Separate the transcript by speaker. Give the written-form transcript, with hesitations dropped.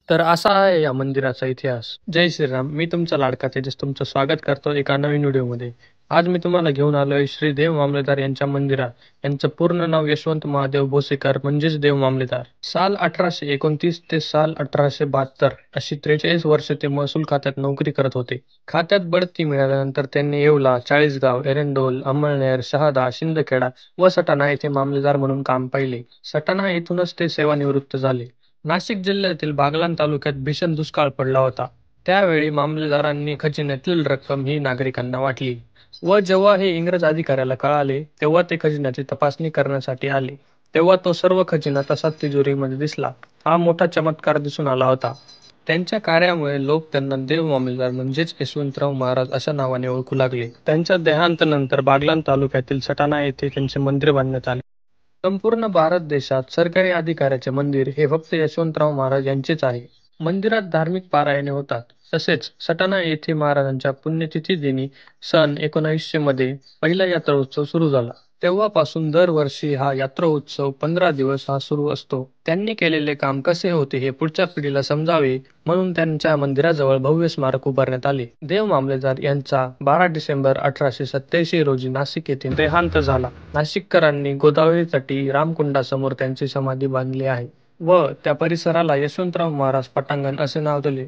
Speaker 1: तर असा आहे या मंदिराचा इतिहास. जय श्रीराम. मी तुमचा लाडका तेजस तुमचं स्वागत करतो एका नवीन व्हिडिओमध्ये. आज मी तुम्हाला घेऊन आलोय श्री देव मामलेदार यांच्या मंदिरात. यांचं पूर्ण नाव यशवंत महादेव भोसेकर म्हणजेच देव मामलेदार. साल 1829 ते साल 1872 अशी 43 वर्ष ते महसूल खात्यात नोकरी करत होते. खात्यात बढती मिळाल्यानंतर त्यांनी येवला, चाळीसगाव, एरंडोल, अमळनेर, शहादा, शिंदखेडा व सटाणा येथे मामलेदार म्हणून काम पाहिले. सटाणा येथूनच ते सेवानिवृत्त झाले. नाशिक जिल्ह्यातील बागलाण तालुक्यात भीषण दुष्काळ पडला होता. त्यावेळी मामलेदारांनी खजिन्यातील रक्कम ही नागरिकांना वाटली व जेव्हा हे इंग्रज अधिकाऱ्याला कळाले, तेव्हा ते खजिन्याची तपासणी करण्यासाठी आले. तेव्हा तो सर्व खजिना तसाच तिजोरीमध्ये दिसला. हा मोठा चमत्कार दिसून आला होता. त्यांच्या कार्यामुळे लोक त्यांना देव मामलेदार म्हणजेच यशवंतराव महाराज अशा नावाने ओळखू लागले. त्यांच्या देहांतानंतर बागलाण तालुक्यातील सटाणा येथे त्यांचे मंदिर बांधण्यात आले. संपूर्ण भारत देशात सरकारी अधिकाऱ्याचे मंदिर हे फक्त यशवंतराव महाराज यांचेच आहे. मंदिरात धार्मिक पारायणे होतात. तसेच सटाणा येथे महाराजांच्या पुण्यतिथी दिनी सन 1900 मध्ये पहिला यात्रा उत्सव सुरू झाला. तेव्हापासून दरवर्षी हा यात्रा उत्सव 15 दिवस हा सुरू असतो. त्यांनी केलेले काम कसे होते हे पुढच्या पिढीला समजावे म्हणून त्यांच्या मंदिराजवळ भव्य स्मारक उभारण्यात आले. देव मामलेदार यांचा 12 डिसेंबर 1887 रोजी नाशिक येथे देहांत झाला. नाशिककरांनी गोदावरी तटी रामकुंडासमोर त्यांची समाधी बांधली आहे व त्या परिसराला यशवंतराव महाराज पटांगण असे नाव दिले.